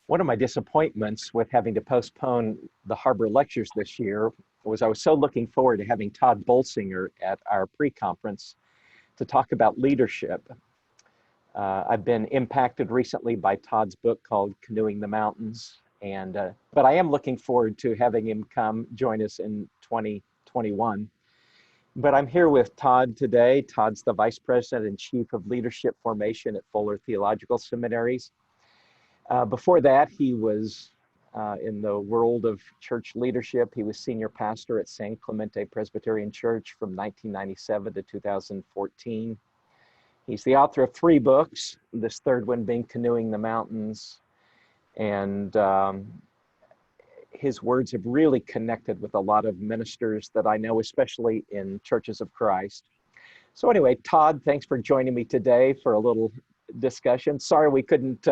One of my disappointments with having to postpone the Harbor Lectures this year was I was so looking forward to having Tod Bolsinger at our pre-conference to talk about leadership. I've been impacted recently by Tod's book called Canoeing the Mountains, but I am looking forward to having him come join us in 2021. But I'm here with Tod today. Tod's the Vice President and Chief of Leadership Formation at Fuller Theological Seminaries. Before that, he was in the world of church leadership. He was senior pastor at San Clemente Presbyterian Church from 1997 to 2014. He's the author of 3 books, this third one being Canoeing the Mountains. And his words have really connected with a lot of ministers that I know, especially in Churches of Christ. So anyway, Tod, thanks for joining me today for a little discussion. Sorry we couldn't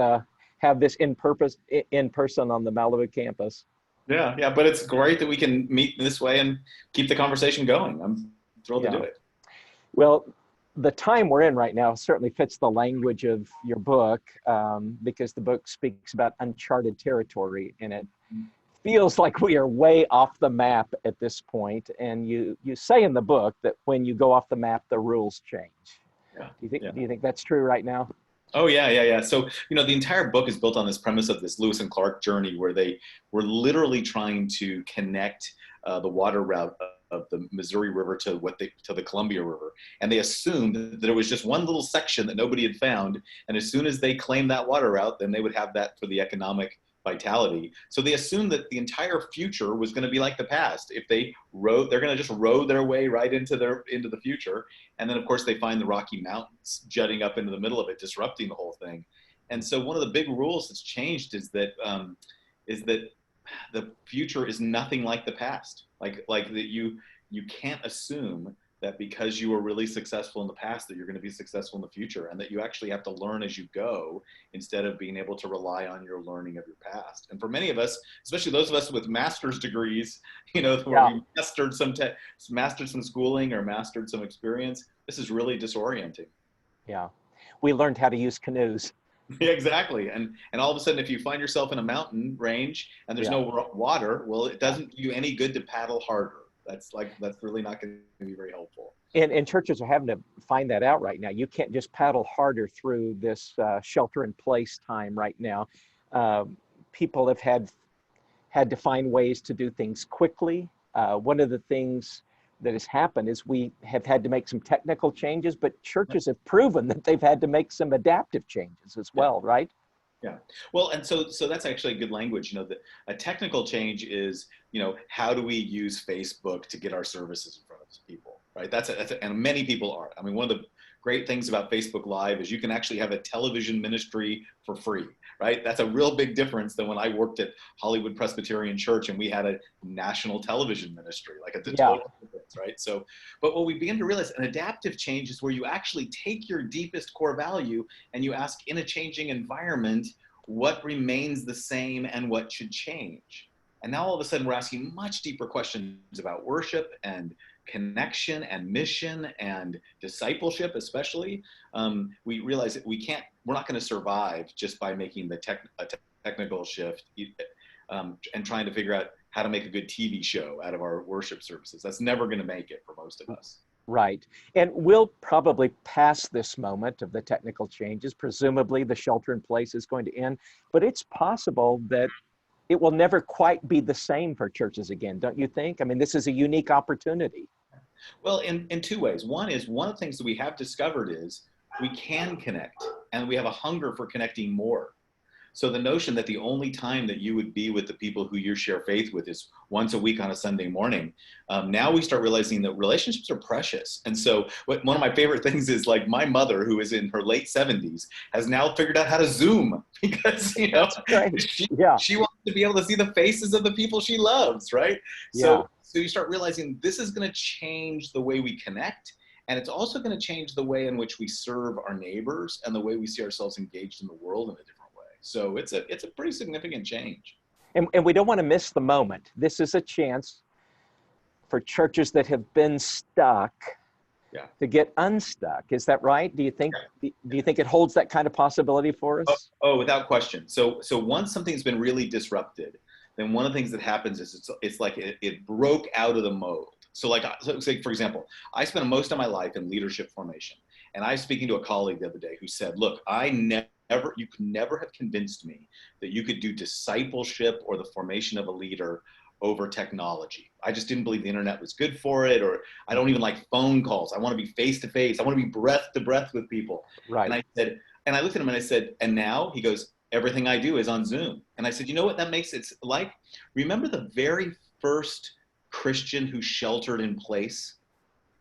have this in person on the Malibu campus. Yeah, but it's great that we can meet this way and keep the conversation going. I'm thrilled to do it. Well, the time we're in right now certainly fits the language of your book, because the book speaks about uncharted territory, and it feels like we are way off the map at this point. And you say in the book that when you go off the map, the rules change. Yeah. Do you think that's true right now? Oh, yeah. So, the entire book is built on this premise of this Lewis and Clark journey where they were literally trying to connect the water route of the Missouri River to the Columbia River. And they assumed that there was just one little section that nobody had found. And as soon as they claimed that water route, then they would have that for the economic vitality. So they assumed that the entire future was going to be like the past. If they they're going to just row their way right into the future. And then of course they find the Rocky Mountains jutting up into the middle of it, disrupting the whole thing. And so one of the big rules that's changed is that the future is nothing like the past. Like that you can't assume that because you were really successful in the past that you're going to be successful in the future, and that you actually have to learn as you go instead of being able to rely on your learning of your past. And for many of us, especially those of us with master's degrees, where we mastered some schooling or mastered some experience, this is really disorienting. Yeah, we learned how to use canoes. Yeah, exactly. And all of a sudden, if you find yourself in a mountain range and there's no water, well, it doesn't do you any good to paddle harder. That's really not going to be very helpful. And churches are having to find that out right now. You can't just paddle harder through this shelter-in-place time right now. People have had to find ways to do things quickly. One of the things that has happened is we have had to make some technical changes, but churches have proven that they've had to make some adaptive changes as well, right? Yeah. Well, and so that's actually good language. A technical change is, how do we use Facebook to get our services in front of people, right? And many people are. I mean, one of the great things about Facebook Live is you can actually have a television ministry for free, right? That's a real big difference than when I worked at Hollywood Presbyterian Church and we had a national television ministry, like a total difference, right? So, but what we begin to realize, an adaptive change is where you actually take your deepest core value and you ask, in a changing environment, what remains the same and what should change? And now all of a sudden we're asking much deeper questions about worship and connection and mission and discipleship, especially. We realize that we're not going to survive just by making a technical shift and trying to figure out how to make a good TV show out of our worship services. That's never going to make it for most of us. Right. And we'll probably pass this moment of the technical changes. Presumably the shelter in place is going to end, but it's possible that it will never quite be the same for churches again, don't you think? I mean, this is a unique opportunity. Well, in 2 ways. One of the things that we have discovered is we can connect, and we have a hunger for connecting more. So the notion that the only time that you would be with the people who you share faith with is once a week on a Sunday morning. Now we start realizing that relationships are precious. And so one of my favorite things is, like, my mother, who is in her late 70s, has now figured out how to Zoom because, she wants to be able to see the faces of the people she loves, right? So you start realizing this is going to change the way we connect. And it's also going to change the way in which we serve our neighbors and the way we see ourselves engaged in the world in a different way. So it's a pretty significant change. And we don't want to miss the moment. This is a chance for churches that have been stuck Yeah. to get unstuck. Is that right? Do you think it holds that kind of possibility for us? Oh, without question. So once something's been really disrupted, then one of the things that happens is it's like it broke out of the mold. So say, for example, I spent most of my life in leadership formation. And I was speaking to a colleague the other day who said, look, you could never have convinced me that you could do discipleship or the formation of a leader over technology. I just didn't believe the internet was good for it, or I don't even like phone calls. I want to be face to face. I want to be breath to breath with people. Right. And I looked at him and I said, and now? He goes, everything I do is on Zoom. And I said, you know what that makes it like? Remember the very first Christian who sheltered in place?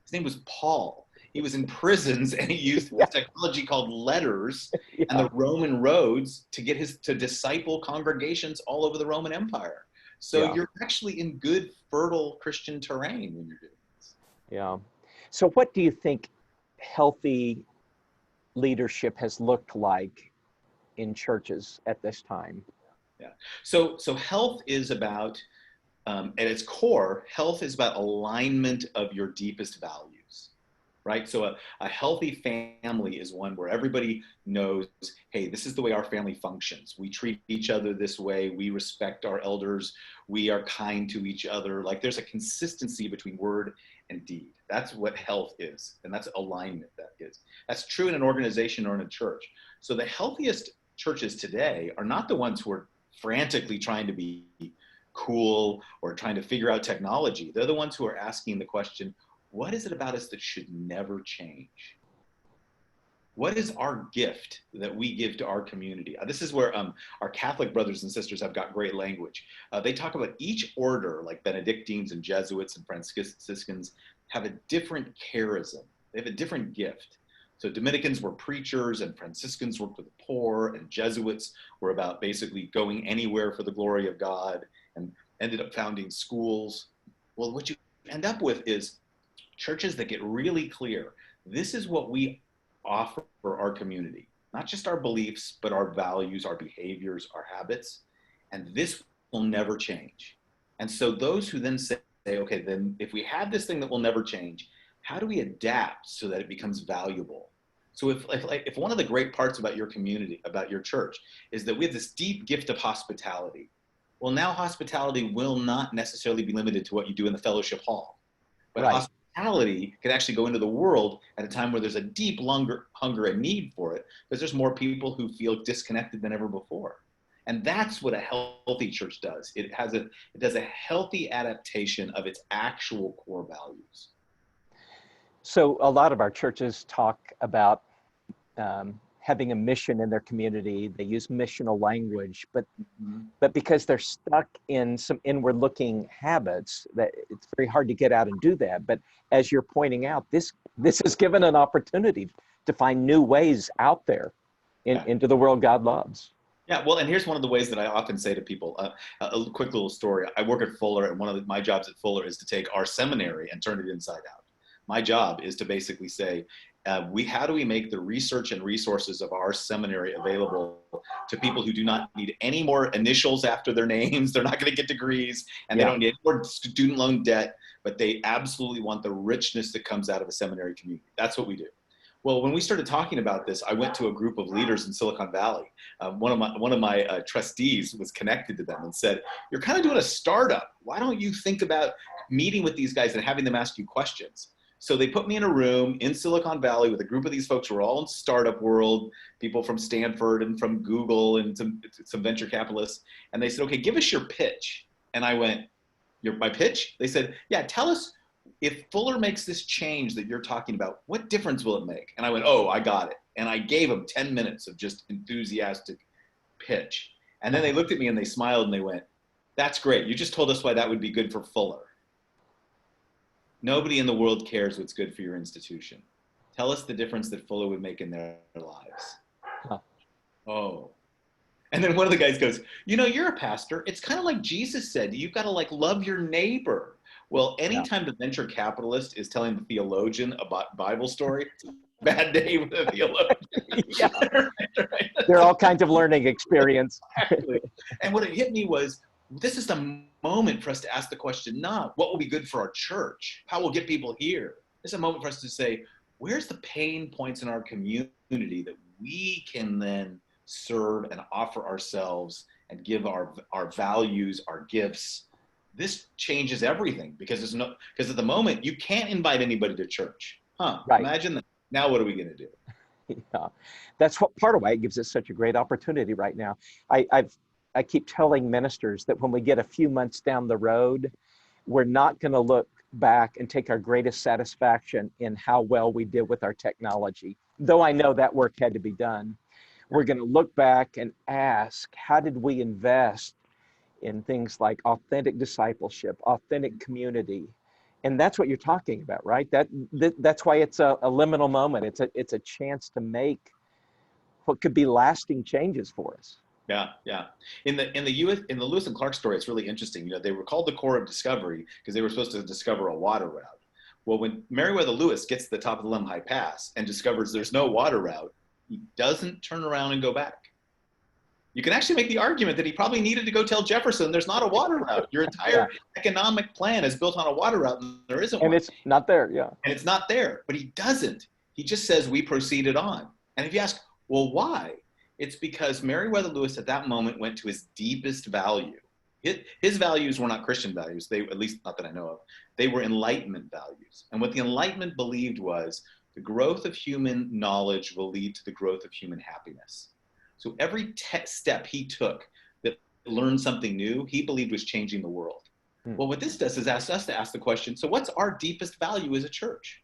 His name was Paul. He was in prisons and he used this technology called letters and the Roman roads to disciple congregations all over the Roman Empire. So you're actually in good, fertile Christian terrain when you're doing this. Yeah. So what do you think healthy leadership has looked like in churches at this time? Yeah. So health is about, at its core, health is about alignment of your deepest values, right? So a healthy family is one where everybody knows, hey, this is the way our family functions. We treat each other this way. We respect our elders. We are kind to each other. Like there's a consistency between word and deed. That's what health is. And that's alignment that is. That's true in an organization or in a church. So the healthiest churches today are not the ones who are frantically trying to be cool or trying to figure out technology. They're the ones who are asking the question, what is it about us that should never change? What is our gift that we give to our community? This is where our Catholic brothers and sisters have got great language. They talk about each order, like Benedictines and Jesuits and Franciscans, have a different charism. They have a different gift. So Dominicans were preachers and Franciscans worked with the poor and Jesuits were about basically going anywhere for the glory of God and ended up founding schools. Well, what you end up with is churches that get really clear. This is what we offer for our community, not just our beliefs, but our values, our behaviors, our habits. And this will never change. And so those who then say, okay, then if we have this thing that will never change, how do we adapt so that it becomes valuable? So if one of the great parts about your community, about your church, is that we have this deep gift of hospitality. Well, now hospitality will not necessarily be limited to what you do in the fellowship hall. But hospitality can actually go into the world at a time where there's a deep hunger and need for it, because there's more people who feel disconnected than ever before. And that's what a healthy church does. It does a healthy adaptation of its actual core values. So a lot of our churches talk about having a mission in their community. They use missional language, but because they're stuck in some inward-looking habits, that it's very hard to get out and do that. But as you're pointing out, this is given an opportunity to find new ways out there into the world God loves. Yeah, well, and here's one of the ways that I often say to people, a quick little story. I work at Fuller, and one of my jobs at Fuller is to take our seminary and turn it inside out. My job is to basically say, how do we make the research and resources of our seminary available to people who do not need any more initials after their names, they're not going to get degrees, and they don't need any more student loan debt, but they absolutely want the richness that comes out of a seminary community. That's what we do. Well, when we started talking about this, I went to a group of leaders in Silicon Valley. One of my trustees was connected to them and said, "You're kind of doing a startup. Why don't you think about meeting with these guys and having them ask you questions?" So they put me in a room in Silicon Valley with a group of these folks who are all in startup world, people from Stanford and from Google and some venture capitalists. And they said, "Okay, give us your pitch." And I went, "My pitch?" They said, "Yeah, tell us, if Fuller makes this change that you're talking about, what difference will it make?" And I went, "Oh, I got it." And I gave them 10 minutes of just enthusiastic pitch. And then they looked at me and they smiled and they went, "That's great. You just told us why that would be good for Fuller. Nobody in the world cares what's good for your institution. Tell us the difference that Fuller would make in their lives." Huh. Oh. And then one of the guys goes, "You're a pastor. It's kind of like Jesus said, you've got to love your neighbor." Well, anytime the venture capitalist is telling the theologian about Bible story, it's a bad day with the theologian. Right? There are all kinds of learning experience. Exactly. And what it hit me was, this is the moment for us to ask the question, not what will be good for our church, how we'll get people here. This is a moment for us to say, where's the pain points in our community that we can then serve and offer ourselves and give our values, our gifts. This changes everything because at the moment you can't invite anybody to church. Right. Imagine that. Now what are we going to do? Yeah, that's what part of why it gives us such a great opportunity right now. I keep telling ministers that when we get a few months down the road, we're not going to look back and take our greatest satisfaction in how well we did with our technology. Though I know that work had to be done, we're going to look back and ask, how did we invest in things like authentic discipleship, authentic community? And that's what you're talking about, right? That's why it's a liminal moment. It's a chance to make what could be lasting changes for us. Yeah, yeah. In the Lewis and Clark story, it's really interesting. You know, they were called the Corps of Discovery because they were supposed to discover a water route. Well, when Meriwether Lewis gets to the top of the Lemhi Pass and discovers there's no water route, he doesn't turn around and go back. You can actually make the argument that he probably needed to go tell Jefferson there's not a water route. Your entire economic plan is built on a water route, and there isn't one. And it's not there, yeah. And it's not there, but he doesn't. He just says, we proceeded on. And if you ask, well, why? It's because Meriwether Lewis at that moment went to his deepest value. His values were not Christian values. They, at least not that I know of. They were Enlightenment values. And what the Enlightenment believed was the growth of human knowledge will lead to the growth of human happiness. So every step he took that learned something new, he believed was changing the world. Well, what this does is ask us to ask the question, so what's our deepest value as a church?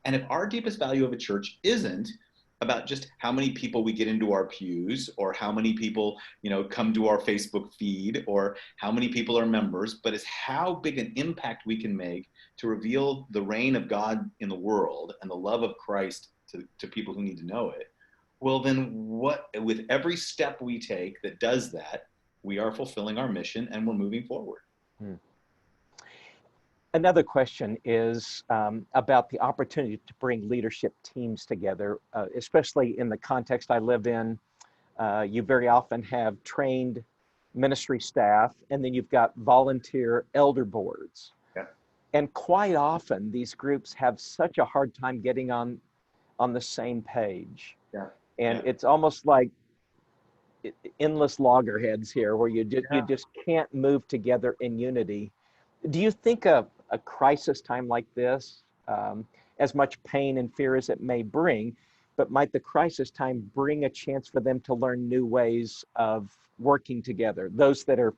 And if our deepest value of a church isn't about just how many people we get into our pews or how many people, you know, come to our Facebook feed or how many people are members, but it's how big an impact we can make to reveal the reign of God in the world and the love of Christ to people who need to know it. Well, then with every step we take that does that, we are fulfilling our mission and we're moving forward. Another question is about the opportunity to bring leadership teams together, especially in the context I live in. You very often have trained ministry staff, and then you've got volunteer elder boards. Yeah. And quite often, these groups have such a hard time getting on the same page. Yeah. And it's almost like endless loggerheads here where you just can't move together in unity. Do you think a crisis time like this, as much pain and fear as it may bring, but might the crisis time bring a chance for them to learn new ways of working together, those that are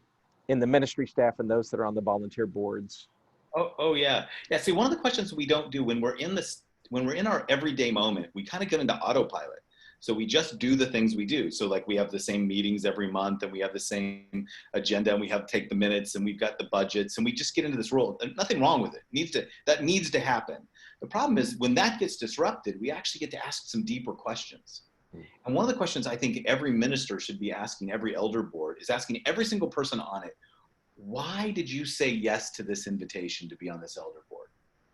in the ministry staff and those that are on the volunteer boards? Oh yeah. Yeah, see, one of the questions we don't do when we're in our everyday moment, we kind of get into autopilot. So we just do the things we do. So like we have the same meetings every month and we have the same agenda and we have to take the minutes and we've got the budgets and we just get into this role. And nothing wrong with it. That needs to happen. The problem is when that gets disrupted, we actually get to ask some deeper questions. And one of the questions I think every minister should be asking every elder board is asking every single person on it, why did you say yes to this invitation to be on this elder board?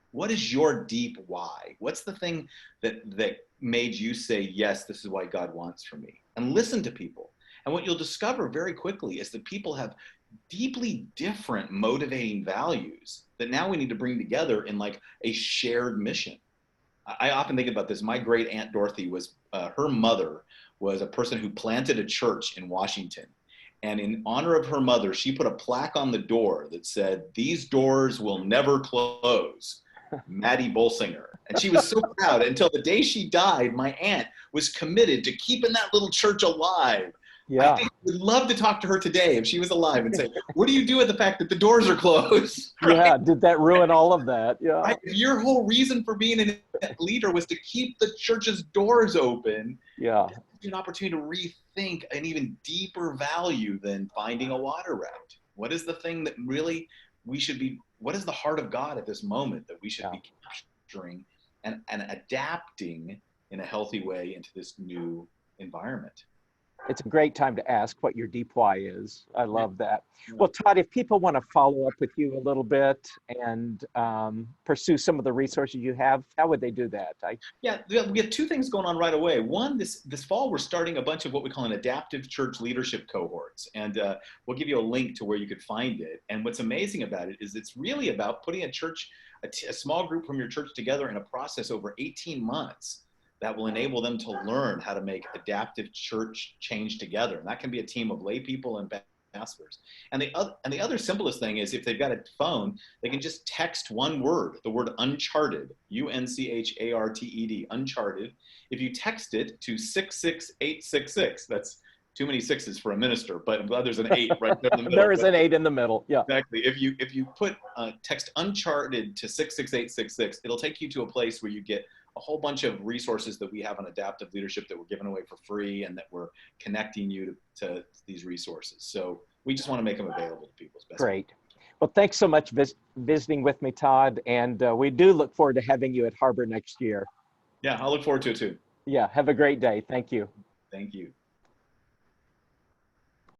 What is your deep why? What's the thing that made you say, yes, this is why God wants for me? And listen to people. And what you'll discover very quickly is that people have deeply different motivating values that now we need to bring together in like a shared mission. I often think about this. My great Aunt Dorothy was, her mother was a person who planted a church in Washington. And in honor of her mother, she put a plaque on the door that said, "These doors will never close. Tod Bolsinger." And she was so proud until the day she died. My aunt was committed to keeping that little church alive. Yeah. I think we'd love to talk to her today if she was alive and say, what do you do with the fact that the doors are closed? Right? Yeah, did that ruin all of that? Yeah. Right? If your whole reason for being a leader was to keep the church's doors open, yeah, it's an opportunity to rethink an even deeper value than finding a water route. What is the thing that really what is the heart of God at this moment that we should be capturing and adapting in a healthy way into this new environment? It's a great time to ask what your deep why is. I love that. Well, Tod, if people want to follow up with you a little bit and pursue some of the resources you have, how would they do that? Yeah, we have two things going on right away. One, this fall, we're starting a bunch of what we call an adaptive church leadership cohorts. And we'll give you a link to where you could find it. And what's amazing about it is it's really about putting a a small group from your church together in a process over 18 months that will enable them to learn how to make adaptive church change together. And that can be a team of lay people and pastors. And the other simplest thing is if they've got a phone, they can just text one word, the word Uncharted, Uncharted, Uncharted. If you text it to 66866, that's too many sixes for a minister, but I'm glad there's an 8 right there in the middle. There is an 8 in the middle, yeah. Exactly. If you put text Uncharted to 66866, it'll take you to a place where you get a whole bunch of resources that we have on adaptive leadership that we're giving away for free, and that we're connecting you to these resources. So we just want to make them available to people as best. Great. Well, thanks so much visiting with me, Tod, and we do look forward to having you at Harbor next year. Yeah, I'll look forward to it too. Yeah, have a great day. Thank you. Thank you.